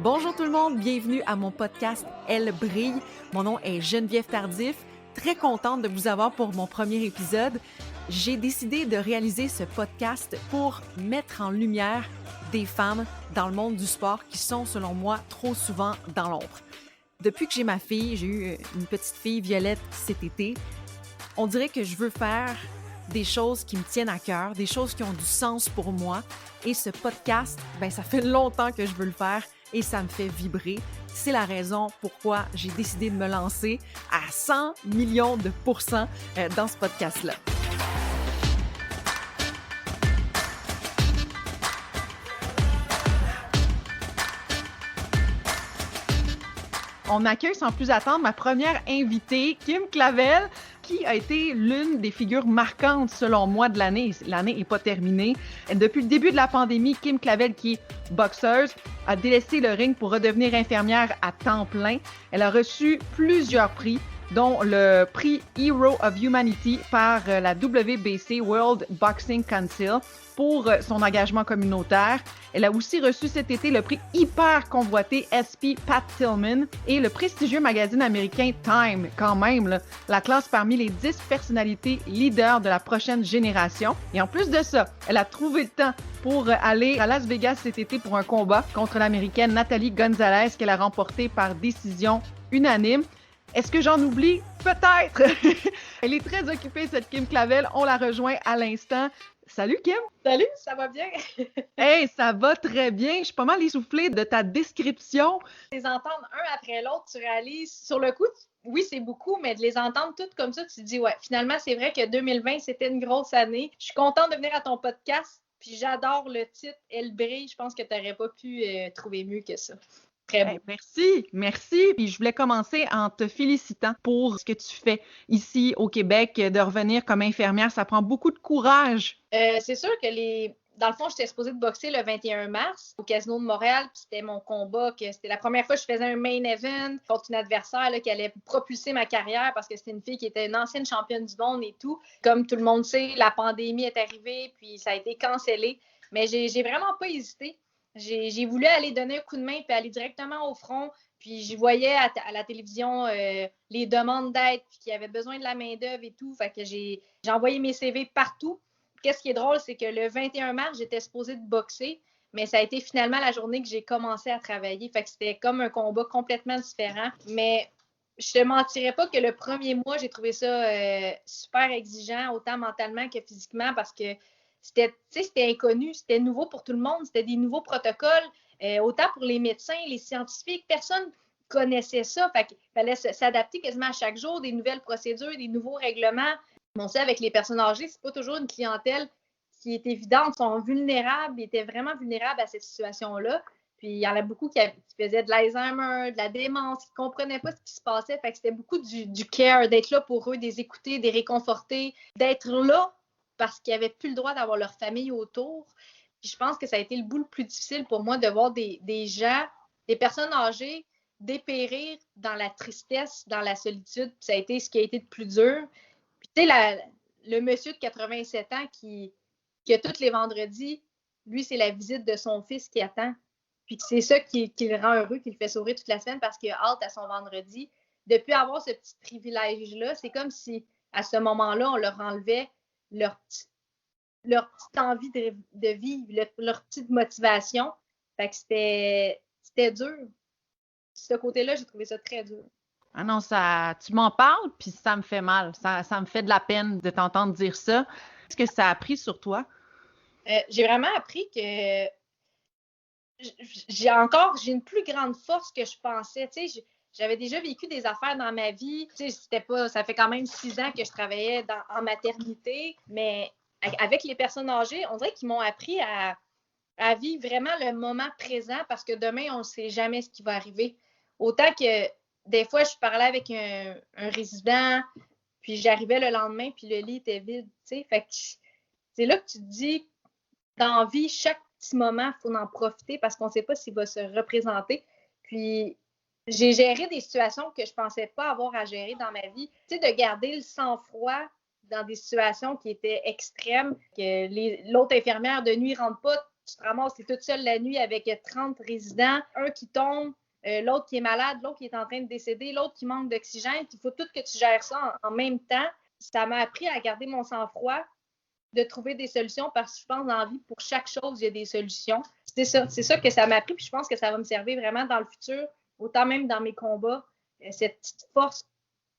Bonjour tout le monde, bienvenue à mon podcast Elle brille. Mon nom est Geneviève Tardif. Très contente de vous avoir pour mon premier épisode. J'ai décidé de réaliser ce podcast pour mettre en lumière des femmes dans le monde du sport qui sont, selon moi, trop souvent dans l'ombre. Depuis que j'ai ma fille, j'ai eu une petite fille, Violette, cet été, on dirait que je veux faire des choses qui me tiennent à cœur, des choses qui ont du sens pour moi. Et ce podcast, ça fait longtemps que je veux le faire et ça me fait vibrer. C'est la raison pourquoi j'ai décidé de me lancer à 100 millions de pourcents dans ce podcast-là. On accueille sans plus attendre ma première invitée, Kim Clavel, qui a été l'une des figures marquantes selon moi de l'année. L'année n'est pas terminée. Depuis le début de la pandémie, Kim Clavel, qui est boxeuse, a délaissé le ring pour redevenir infirmière à temps plein. Elle a reçu plusieurs prix, dont le prix Hero of Humanity par la WBC, World Boxing Council, pour son engagement communautaire. Elle a aussi reçu cet été le prix hyper convoité SP Pat Tillman et le prestigieux magazine américain Time, quand même, là, la classe parmi les 10 personnalités leaders de la prochaine génération. Et en plus de ça, elle a trouvé le temps pour aller à Las Vegas cet été pour un combat contre l'Américaine Nathalie Gonzalez qu'elle a remporté par décision unanime. Est-ce que j'en oublie? Peut-être! Elle est très occupée, cette Kim Clavel. On la rejoint à l'instant. Salut Kim! Salut, ça va bien? Hey, ça va très bien. Je suis pas mal essoufflée de ta description. Les entendre un après l'autre, tu réalises, sur le coup, oui, c'est beaucoup, mais de les entendre toutes comme ça, tu te dis, ouais, finalement, c'est vrai que 2020, c'était une grosse année. Je suis contente de venir à ton podcast, puis j'adore le titre « Elle brille ». Je pense que tu n'aurais pas pu trouver mieux que ça. Très beau. Merci. Puis je voulais commencer en te félicitant pour ce que tu fais ici au Québec, de revenir comme infirmière. Ça prend beaucoup de courage. C'est sûr que dans le fond, j'étais supposée de boxer le 21 mars au Casino de Montréal, puis c'était mon combat, que c'était la première fois que je faisais un main event contre une adversaire là, qui allait propulser ma carrière parce que c'était une fille qui était une ancienne championne du monde et tout. Comme tout le monde sait, la pandémie est arrivée, puis ça a été cancellé. Mais j'ai vraiment pas hésité. J'ai voulu aller donner un coup de main puis aller directement au front. Puis je voyais à la télévision les demandes d'aide, puis qu'il y avait besoin de la main-d'œuvre et tout. Fait que j'ai envoyé mes CV partout. Qu'est-ce qui est drôle, c'est que le 21 mars, j'étais supposée de boxer, mais ça a été finalement la journée que j'ai commencé à travailler. Fait que c'était comme un combat complètement différent. Mais je te mentirais pas que le premier mois, j'ai trouvé ça super exigeant, autant mentalement que physiquement, parce que c'était inconnu, c'était nouveau pour tout le monde, c'était des nouveaux protocoles, autant pour les médecins, les scientifiques, personne connaissait ça. Fait qu'il fallait s'adapter quasiment à chaque jour, des nouvelles procédures, des nouveaux règlements. On sait, avec les personnes âgées, c'est pas toujours une clientèle qui est évidente, ils sont vulnérables, ils étaient vraiment vulnérables à cette situation-là. Puis il y en a beaucoup qui faisaient de l'Alzheimer, de la démence, qui ne comprenaient pas ce qui se passait. Fait que c'était beaucoup du care, d'être là pour eux, de les écouter, de les réconforter, d'être là parce qu'ils n'avaient plus le droit d'avoir leur famille autour. Puis je pense que ça a été le bout le plus difficile pour moi de voir des gens, des personnes âgées dépérir dans la tristesse, dans la solitude. Puis ça a été ce qui a été le plus dur. Puis tu sais, le monsieur de 87 ans qui a tous les vendredis, lui, c'est la visite de son fils qui attend. Puis c'est ça qui le rend heureux, qui le fait sourire toute la semaine parce qu'il a hâte à son vendredi. Depuis avoir ce petit privilège-là, c'est comme si, à ce moment-là, on leur enlevait leur petite envie de vivre, leur petite motivation. Fait que c'était dur. De ce côté-là, j'ai trouvé ça très dur. Ah non, tu m'en parles, puis ça me fait mal. Ça me fait de la peine de t'entendre dire ça. Qu'est-ce que ça a appris sur toi? J'ai vraiment appris que j'ai une plus grande force que je pensais. Tu sais, j'avais déjà vécu des affaires dans ma vie. Tu sais, ça fait quand même 6 ans que je travaillais en maternité, mais avec les personnes âgées, on dirait qu'ils m'ont appris à vivre vraiment le moment présent parce que demain, on ne sait jamais ce qui va arriver. Autant que des fois, je parlais avec un résident, puis j'arrivais le lendemain, puis le lit était vide. Tu sais, fait que c'est là que tu te dis, dans la vie, chaque petit moment, il faut en profiter parce qu'on ne sait pas s'il va se représenter. Puis, j'ai géré des situations que je ne pensais pas avoir à gérer dans ma vie. Tu sais, de garder le sang-froid dans des situations qui étaient extrêmes, que l'autre infirmière de nuit ne rentre pas, tu te ramasses, t'es toute seule la nuit avec 30 résidents, un qui tombe, l'autre qui est malade, l'autre qui est en train de décéder, l'autre qui manque d'oxygène, puis il faut tout que tu gères ça en même temps. Ça m'a appris à garder mon sang-froid, de trouver des solutions parce que je pense dans la vie, pour chaque chose, il y a des solutions. C'est ça que ça m'a appris, puis je pense que ça va me servir vraiment dans le futur, autant même dans mes combats, cette petite force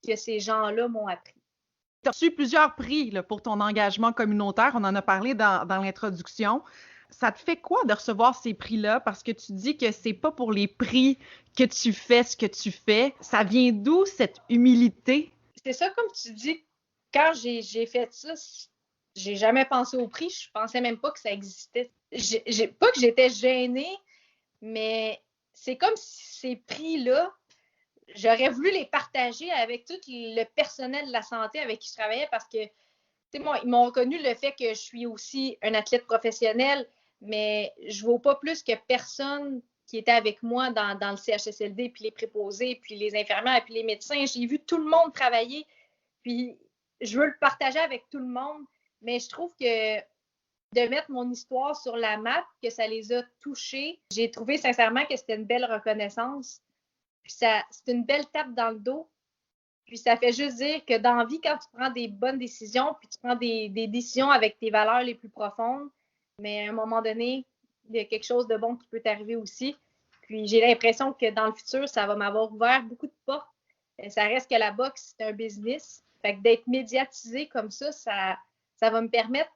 que ces gens-là m'ont appris. Tu as reçu plusieurs prix là, pour ton engagement communautaire. On en a parlé dans l'introduction. Ça te fait quoi de recevoir ces prix-là? Parce que tu dis que c'est pas pour les prix que tu fais ce que tu fais. Ça vient d'où cette humilité? C'est ça, comme tu dis, quand j'ai fait ça, j'ai jamais pensé au prix. Je pensais même pas que ça existait. Pas que j'étais gênée, mais c'est comme si ces prix-là, j'aurais voulu les partager avec tout le personnel de la santé avec qui je travaillais parce que, tu sais, moi, ils m'ont reconnu le fait que je suis aussi un athlète professionnel, mais je ne vaux pas plus que personne qui était avec moi dans le CHSLD, puis les préposés, puis les infirmières, puis les médecins. J'ai vu tout le monde travailler, puis je veux le partager avec tout le monde, mais je trouve que de mettre mon histoire sur la map, que ça les a touchés, j'ai trouvé sincèrement que c'était une belle reconnaissance. Puis c'est une belle tape dans le dos. Puis ça fait juste dire que dans la vie, quand tu prends des bonnes décisions, puis tu prends des décisions avec tes valeurs les plus profondes, mais à un moment donné, il y a quelque chose de bon qui peut t'arriver aussi. Puis j'ai l'impression que dans le futur, ça va m'avoir ouvert beaucoup de portes. Ça reste que la boxe, c'est un business. Fait que d'être médiatisé comme ça va me permettre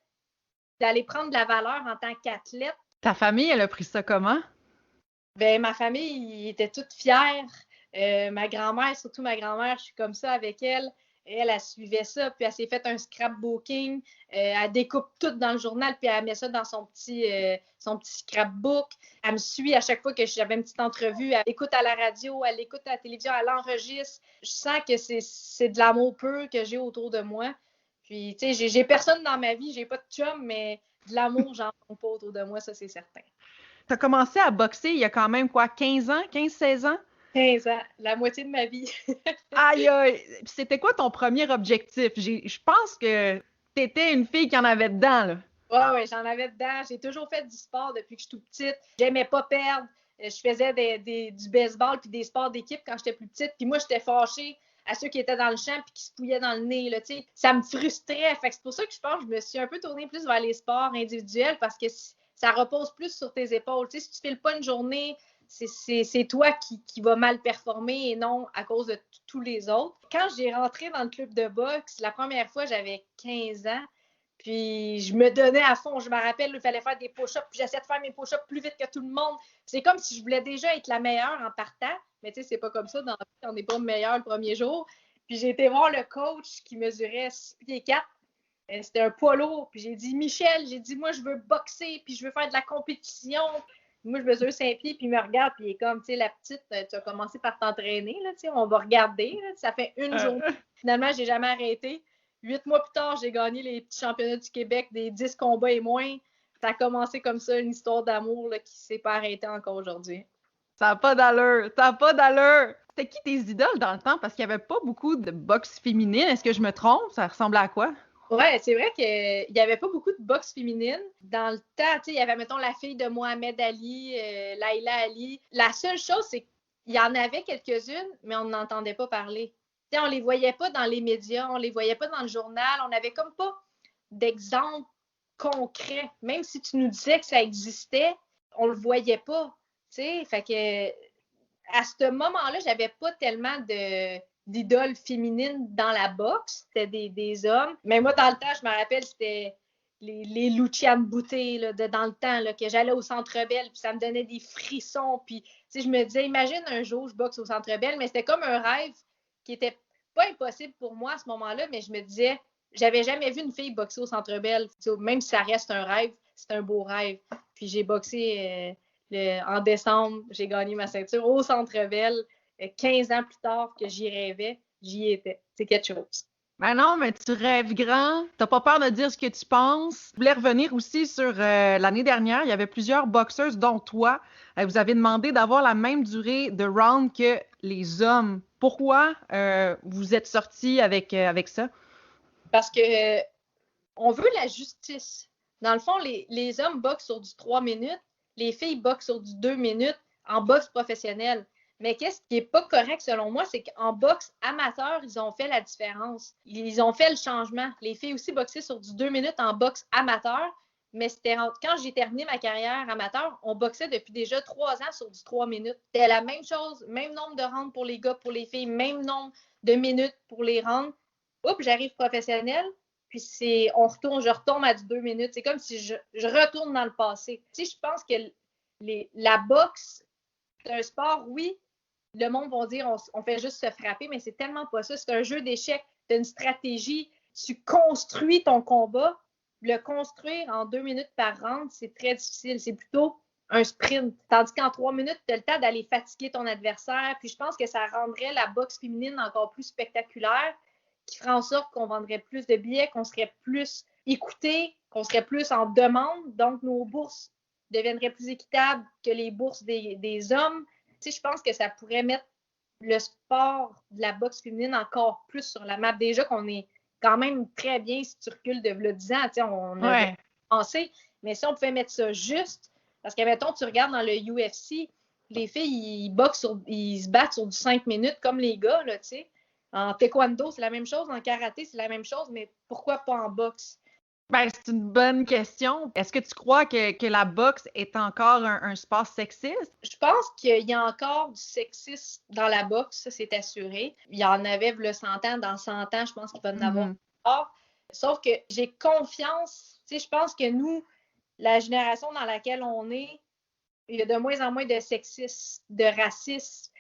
d'aller prendre de la valeur en tant qu'athlète. Ta famille, elle a pris ça comment? Ben, ma famille, ils étaient toutes fières. Ma grand-mère, surtout ma grand-mère, je suis comme ça avec elle. Elle suivait ça, puis elle s'est fait un scrapbooking. Elle découpe tout dans le journal, puis elle met ça dans son petit scrapbook. Elle me suit à chaque fois que j'avais une petite entrevue. Elle écoute à la radio, elle écoute à la télévision, elle enregistre. Je sens que c'est de l'amour pur que j'ai autour de moi. Puis, tu sais, j'ai personne dans ma vie, j'ai pas de chum, mais de l'amour, j'en ai pas autour de moi, ça, c'est certain. Tu as commencé à boxer il y a quand même quoi, 15 ans, 15-16 ans? 15 ans, la moitié de ma vie. Aïe, aïe! C'était quoi ton premier objectif? Je pense que t'étais une fille qui en avait dedans, là. Ouais, j'en avais dedans. J'ai toujours fait du sport depuis que je suis toute petite. J'aimais pas perdre. Je faisais du baseball puis des sports d'équipe quand j'étais plus petite. Puis moi, j'étais fâchée à ceux qui étaient dans le champ puis qui se fouillaient dans le nez. Là, ça me frustrait. Fait que c'est pour ça que je pense que je me suis un peu tournée plus vers les sports individuels parce que ça repose plus sur tes épaules. Si tu files pas une journée, c'est toi qui va mal performer et non à cause de tous les autres. Quand j'ai rentré dans le club de boxe, la première fois, j'avais 15 ans. Puis je me donnais à fond. Je me rappelle, il fallait faire des push-ups. Puis j'essayais de faire mes push-ups plus vite que tout le monde. C'est comme si je voulais déjà être la meilleure en partant. Mais tu sais, c'est pas comme ça. Dans la vie, on n'est pas meilleur le premier jour. Puis j'ai été voir le coach qui mesurait 6 pieds 4. C'était un poids lourd. Puis j'ai dit, Michel, moi, je veux boxer. Puis je veux faire de la compétition. Moi, je mesure 5 pieds. Puis il me regarde. Puis il est comme, tu sais, la petite, tu as commencé par t'entraîner. Là, tu sais, on va regarder. Là. Ça fait une journée. Finalement, j'ai jamais arrêté. 8 mois plus tard, j'ai gagné les petits championnats du Québec, des 10 combats et moins. Ça a commencé comme ça, une histoire d'amour là, qui ne s'est pas arrêtée encore aujourd'hui. Ça n'a pas d'allure, ça n'a pas d'allure. C'était qui tes idoles dans le temps? Parce qu'il n'y avait pas beaucoup de boxe féminine. Est-ce que je me trompe? Ça ressemblait à quoi? Ouais, c'est vrai qu'il n'y avait pas beaucoup de boxe féminine. Dans le temps, il y avait, mettons, la fille de Mohamed Ali, Laila Ali. La seule chose, c'est qu'il y en avait quelques-unes, mais on n'entendait pas parler. T'sais, on les voyait pas dans les médias, on les voyait pas dans le journal, on n'avait comme pas d'exemple concret. Même si tu nous disais que ça existait, on le voyait pas. Fait que à ce moment-là, j'avais pas tellement d'idoles féminines dans la boxe. C'était des hommes. Mais moi, dans le temps, je me rappelle, c'était les Luciane Boutet, là, dans le temps, là, que j'allais au Centre Bell, puis ça me donnait des frissons. Puis, je me disais, imagine un jour, je boxe au Centre Bell, mais c'était comme un rêve qui était pas impossible pour moi à ce moment-là, mais je me disais, j'avais jamais vu une fille boxer au Centre Bell. Même si ça reste un rêve, c'est un beau rêve. Puis j'ai boxé en décembre, j'ai gagné ma ceinture au Centre Bell. 15 ans plus tard que j'y rêvais, j'y étais. C'est quelque chose. Ben non, mais tu rêves grand. T'as pas peur de dire ce que tu penses. Je voulais revenir aussi sur l'année dernière. Il y avait plusieurs boxeuses, dont toi. Vous avez demandé d'avoir la même durée de round que les hommes. Pourquoi vous êtes sortis avec ça? Parce que on veut la justice. Dans le fond, les hommes boxent sur du 3 minutes, les filles boxent sur du 2 minutes en boxe professionnelle. Mais qu'est-ce qui n'est pas correct selon moi, c'est qu'en boxe amateur, ils ont fait la différence. Ils ont fait le changement. Les filles aussi boxaient sur du 2 minutes en boxe amateur, mais c'était quand j'ai terminé ma carrière amateur, on boxait depuis déjà 3 ans sur du 3 minutes. C'était la même chose, même nombre de rounds pour les gars, pour les filles, même nombre de minutes pour les rounds. Oups, j'arrive professionnel, puis je retombe à du 2 minutes. C'est comme si je retourne dans le passé. Tu sais, je pense que la boxe, c'est un sport, oui, le monde va dire on fait juste se frapper, mais c'est tellement pas ça. C'est un jeu d'échecs, tu as une stratégie, tu construis ton combat. Le construire en 2 minutes par round, c'est très difficile. C'est plutôt un sprint. Tandis qu'en 3 minutes, tu as le temps d'aller fatiguer ton adversaire. Puis je pense que ça rendrait la boxe féminine encore plus spectaculaire, qui ferait en sorte qu'on vendrait plus de billets, qu'on serait plus écouté, qu'on serait plus en demande. Donc, nos bourses deviendraient plus équitables que les bourses des hommes. Tu sais, je pense que ça pourrait mettre le sport de la boxe féminine encore plus sur la map. Déjà qu'on est quand même très bien si tu recules de 10 ans, tu sais, on a pensé. Mais si on pouvait mettre ça juste, parce que, mettons, tu regardes dans le UFC, les filles, ils se battent sur du 5 minutes comme les gars, là, tu sais. En taekwondo, c'est la même chose. En karaté, c'est la même chose. Mais pourquoi pas en boxe? Ben, c'est une bonne question. Est-ce que tu crois que la boxe est encore un sport sexiste? Je pense qu'il y a encore du sexisme dans la boxe, ça c'est assuré. Il y en avait le 100 ans, dans 100 ans, je pense qu'il va en avoir encore. Sauf que j'ai confiance, tu sais, je pense que nous, la génération dans laquelle on est, il y a de moins en moins de sexisme, de racisme,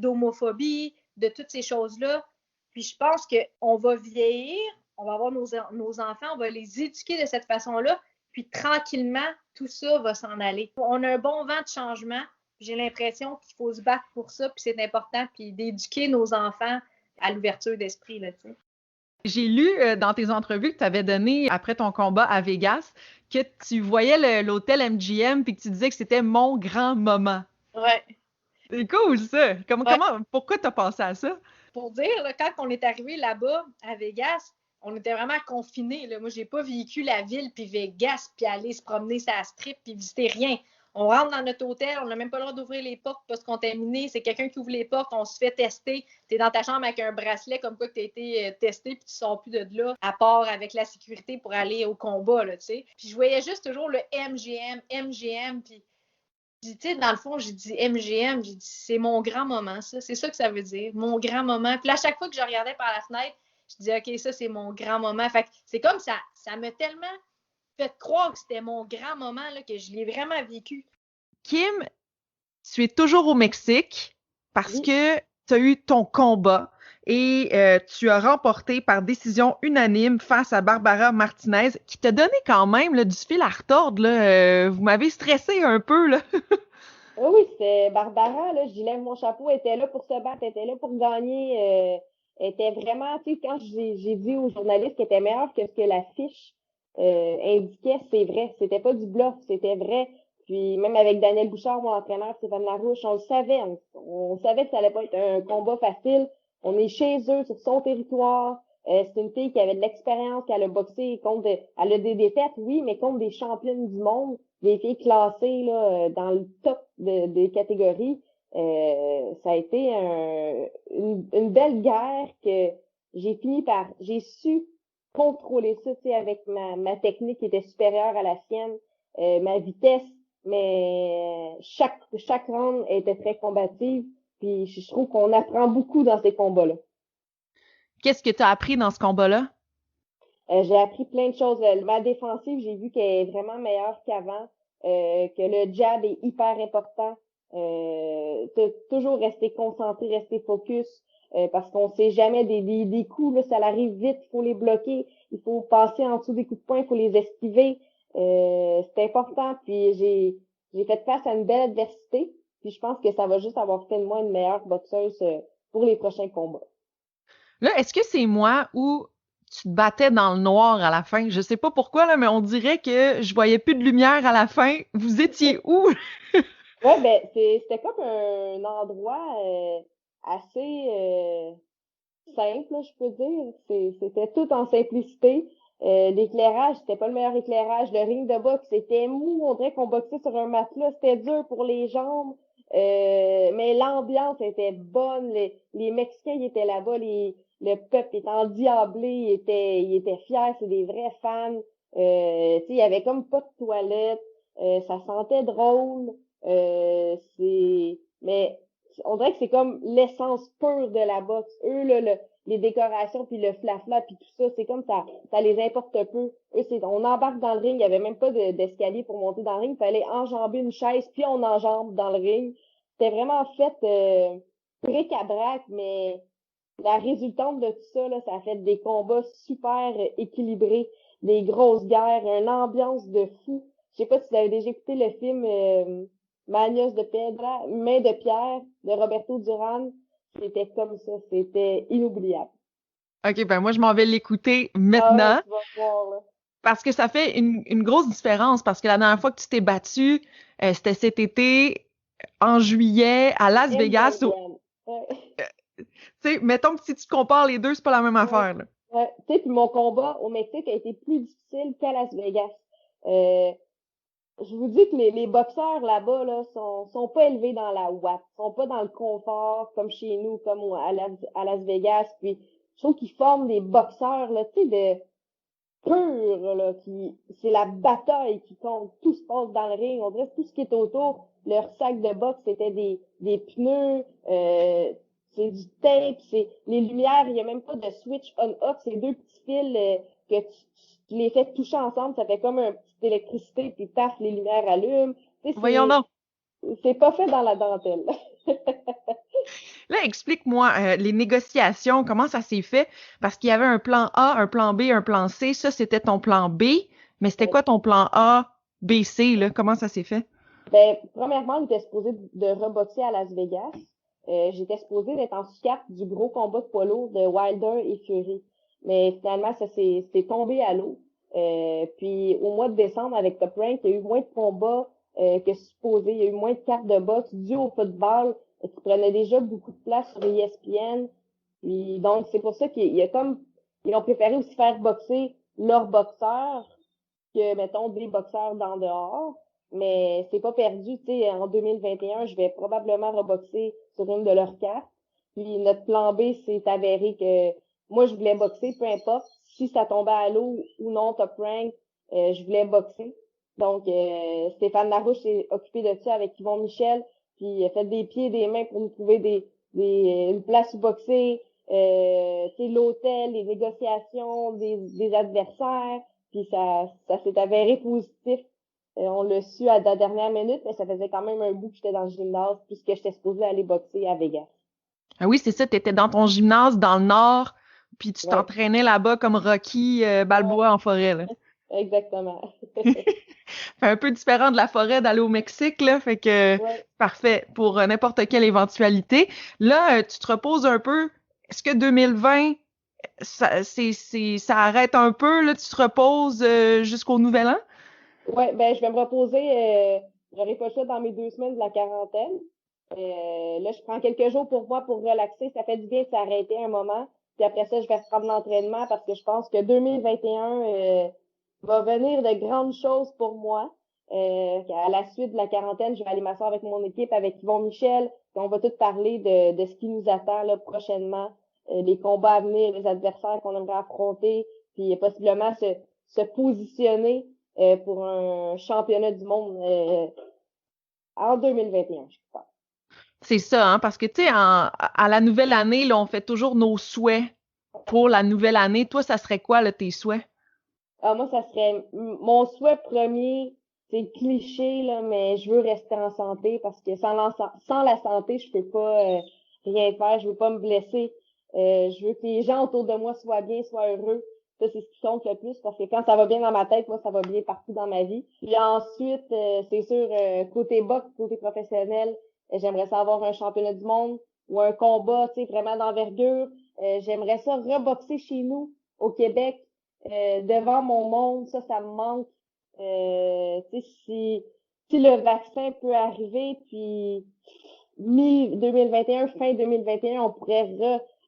d'homophobie, de toutes ces choses-là. Puis je pense qu'on va vieillir, on va avoir nos enfants, on va les éduquer de cette façon-là, puis tranquillement, tout ça va s'en aller. On a un bon vent de changement. J'ai l'impression qu'il faut se battre pour ça, puis c'est important, puis d'éduquer nos enfants à l'ouverture d'esprit, là, tu sais. J'ai lu dans tes entrevues que tu avais donné après ton combat à Vegas que tu voyais l'hôtel MGM puis que tu disais que c'était mon grand moment. Ouais. C'est cool ça. Ouais. Pourquoi t'as pensé à ça? Pour dire, là, quand on est arrivé là-bas à Vegas, on était vraiment confinés. Là. Moi, j'ai pas vécu la ville, puis Vegas, puis aller se promener sur la strip, puis visiter rien. On rentre dans notre hôtel, on n'a même pas le droit d'ouvrir les portes parce qu'on est contaminé. C'est quelqu'un qui ouvre les portes, on se fait tester. Tu es dans ta chambre avec un bracelet comme quoi que tu as été testé, puis tu sors plus de là, à part avec la sécurité pour aller au combat. Là, t'sais. Puis je voyais juste toujours le MGM, puis tu sais, dans le fond, j'ai dit MGM, j'ai dit c'est mon grand moment, ça. C'est ça que ça veut dire, mon grand moment. Puis là, à chaque fois que je regardais par la fenêtre, je disais, OK, ça, c'est mon grand moment. Fait que c'est comme ça m'a tellement fait croire que c'était mon grand moment, là, que je l'ai vraiment vécu. Kim, tu es toujours au Mexique parce Oui. que tu as eu ton combat et tu as remporté par décision unanime face à Barbara Martinez, qui t'a donné quand même là, du fil à retordre. Là, vous m'avez stressé un peu. Là. Oui, c'est Barbara, là, je lève mon chapeau, elle était là pour se battre, elle était là pour gagner. Elle était vraiment, tu sais, quand j'ai dit aux journalistes qu'elle était meilleure que ce que la fiche indiquait, c'est vrai. C'était pas du bluff, c'était vrai. Puis même avec Daniel Bouchard, mon entraîneur, Stéphane Larouche, on le savait. On savait que ça allait pas être un combat facile. On est chez eux, sur son territoire. C'est une fille qui avait de l'expérience, qui a boxé contre, elle a des défaites, oui, mais contre des championnes du monde, des filles classées là, dans le top des catégories. Ça a été une belle guerre que j'ai su contrôler ça, tu sais, avec ma technique qui était supérieure à la sienne, ma vitesse, mais chaque round était très combative, puis je trouve qu'on apprend beaucoup dans ces combats-là. Qu'est-ce que tu as appris dans ce combat-là? J'ai appris plein de choses. Ma défensive, j'ai vu qu'elle est vraiment meilleure qu'avant, que le jab est hyper important. Toujours rester concentré, rester focus, parce qu'on sait jamais des coups, là, ça arrive vite, il faut les bloquer, il faut passer en dessous des coups de poing, il faut les esquiver. C'est important. Puis j'ai fait face à une belle adversité. Puis je pense que ça va juste avoir fait de moi une meilleure boxeuse pour les prochains combats. Là, est-ce que c'est moi ou tu te battais dans le noir à la fin? Je sais pas pourquoi, là, mais on dirait que je voyais plus de lumière à la fin. Vous étiez où? Ouais, ben c'était comme un endroit assez simple, là, je peux dire. C'était tout en simplicité. L'éclairage, c'était pas le meilleur éclairage. Le ring de boxe, c'était mou. On dirait qu'on boxait sur un matelas. C'était dur pour les jambes. Mais l'ambiance était bonne. Les Mexicains, ils étaient là-bas. Le peuple était endiablé. Ils étaient fiers. C'est des vrais fans. Tu sais, il y avait comme pas de toilette. Ça sentait drôle. Mais on dirait que c'est comme l'essence pure de la boxe. Eux, là, les décorations puis le flafla puis tout ça, c'est comme ça les importe peu. Eux, on embarque dans le ring, il y avait même pas d'escalier pour monter dans le ring, il fallait enjamber une chaise puis on enjambe dans le ring. C'était vraiment fait bric-à-brac, mais la résultante de tout ça, là, ça a fait des combats super équilibrés, des grosses guerres, une ambiance de fou. Je sais pas si vous avez déjà écouté le film Manos de Piedra, Main de pierre de Roberto Duran. C'était comme ça, c'était inoubliable. OK, ben moi, je m'en vais l'écouter Ah ouais, maintenant tu vas voir, là. parce que ça fait une grosse différence parce que la dernière fois que tu t'es battu, c'était cet été, en juillet, à Las Vegas. MGM. Ouais, Tu sais, mettons que si tu compares les deux, c'est pas la même ouais, affaire, là. ouais. Tu sais, puis mon combat au Mexique a été plus difficile qu'à Las Vegas. Euh, je vous dis que les boxeurs là-bas là, sont pas élevés dans la ouate, sont pas dans le confort comme chez nous, comme à Las Vegas. Puis je trouve qu'ils forment des boxeurs là, tu sais, de pur, là, c'est la bataille qui compte. Tout se passe dans le ring. On dirait que tout ce qui est autour, leur sac de boxe, c'était des pneus, c'est du tape, c'est les lumières, il y a même pas de switch on-off, c'est deux petits fils que tu les fais toucher ensemble, ça fait comme un petit électricité, puis paf, les lumières allument. Tu sais, Voyons donc. c'est pas fait dans la dentelle. Là, explique-moi les négociations, comment ça s'est fait? Parce qu'il y avait un plan A, un plan B, un plan C. Ça, c'était ton plan B. Mais c'était quoi ton plan A, B, C, là? Comment ça s'est fait? Ben, premièrement, on était supposé de reboxer à Las Vegas. J'étais supposée d'être en sous-cap du gros combat de poids lourd de Wilder et Fury. Mais finalement, c'est tombé à l'eau. Puis au mois de décembre, avec Top Rank, il y a eu moins de combats que supposé. Il y a eu moins de cartes de boxe dû au football qui prenait déjà beaucoup de place sur ESPN. Puis donc, c'est pour ça qu'il y a comme ils ont préféré aussi faire boxer leurs boxeurs que, mettons, des boxeurs d'en dehors. Mais c'est pas perdu, tu sais, en 2021, je vais probablement reboxer sur une de leurs cartes. Puis notre plan B s'est avéré que moi, je voulais boxer, peu importe. Si ça tombait à l'eau ou non, Top Rank, je voulais boxer. Donc, Stéphane Larouche s'est occupé de ça avec Yvon Michel, puis il a fait des pieds et des mains pour nous trouver une place où boxer, tu sais, l'hôtel, les négociations, des adversaires. Puis ça s'est avéré positif. On l'a su à la dernière minute, mais ça faisait quand même un bout que j'étais dans le gymnase puisque j'étais supposée aller boxer à Vegas. Ah oui, c'est ça, tu étais dans ton gymnase dans le nord, puis tu Ouais, t'entraînais là-bas comme Rocky ouais, Balboa en forêt, là. exactement. Fait un peu différent de la forêt d'aller au Mexique, là. Fait que Ouais. parfait pour n'importe quelle éventualité. Là, tu te reposes un peu. Est-ce que 2020, ça arrête un peu, là, tu te reposes jusqu'au nouvel an? Ouais, ben je vais me reposer. J'aurai pas ça dans mes 2 semaines de la quarantaine. Là, je prends quelques jours pour moi pour relaxer. Ça fait du bien de s'arrêter un moment. Puis après ça, je vais reprendre l'entraînement parce que je pense que 2021 va venir de grandes choses pour moi. À la suite de la quarantaine, je vais aller m'asseoir avec mon équipe, avec Yvon Michel. Puis on va tout parler de ce qui nous attend là, prochainement, les combats à venir, les adversaires qu'on aimerait affronter, puis possiblement se positionner pour un championnat du monde en 2021, je crois. C'est ça, hein, parce que, tu sais, à la nouvelle année, là, on fait toujours nos souhaits pour la nouvelle année. Toi, ça serait quoi, là, tes souhaits? Ah, moi, ça serait mon souhait premier, c'est cliché, là, mais je veux rester en santé parce que sans la santé, je peux pas rien faire, je veux pas me blesser. Je veux que les gens autour de moi soient bien, soient heureux. Ça, c'est ce qui compte le plus parce que quand ça va bien dans ma tête, moi, ça va bien partout dans ma vie. Puis ensuite, c'est sûr, côté boxe, côté professionnel, j'aimerais ça avoir un championnat du monde ou un combat, tu sais, vraiment d'envergure. J'aimerais ça reboxer chez nous, au Québec, devant mon monde, ça me manque. Tu sais, si le vaccin peut arriver, puis mi-2021, fin 2021, on pourrait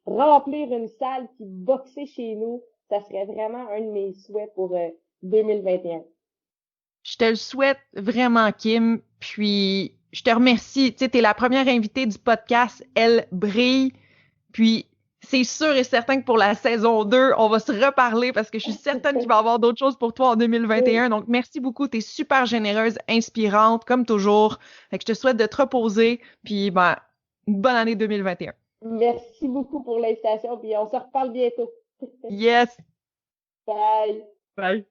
remplir une salle qui boxait chez nous. ça serait vraiment un de mes souhaits pour 2021. Je te le souhaite vraiment, Kim. Puis, je te remercie. Tu sais, t'es la première invitée du podcast Elle brille. Puis, c'est sûr et certain que pour la saison 2, on va se reparler parce que je suis certaine qu'il va y avoir d'autres choses pour toi en 2021. Donc, merci beaucoup. T'es super généreuse, inspirante, comme toujours. Fait que je te souhaite de te reposer. Puis, ben, une bonne année 2021. Merci beaucoup pour l'invitation, puis on se reparle bientôt. Yes! Bye! Bye!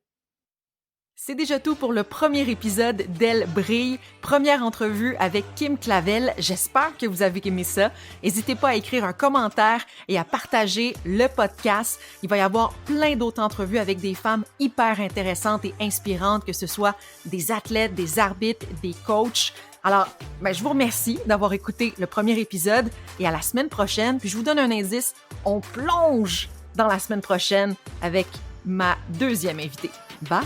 C'est déjà tout pour le premier épisode d'Elle brille, première entrevue avec Kim Clavel. J'espère que vous avez aimé ça. N'hésitez pas à écrire un commentaire et à partager le podcast. Il va y avoir plein d'autres entrevues avec des femmes hyper intéressantes et inspirantes, que ce soit des athlètes, des arbitres, des coachs. Alors, je vous remercie d'avoir écouté le premier épisode et à la semaine prochaine. Puis je vous donne un indice, on plonge dans la semaine prochaine avec ma deuxième invitée. Bye!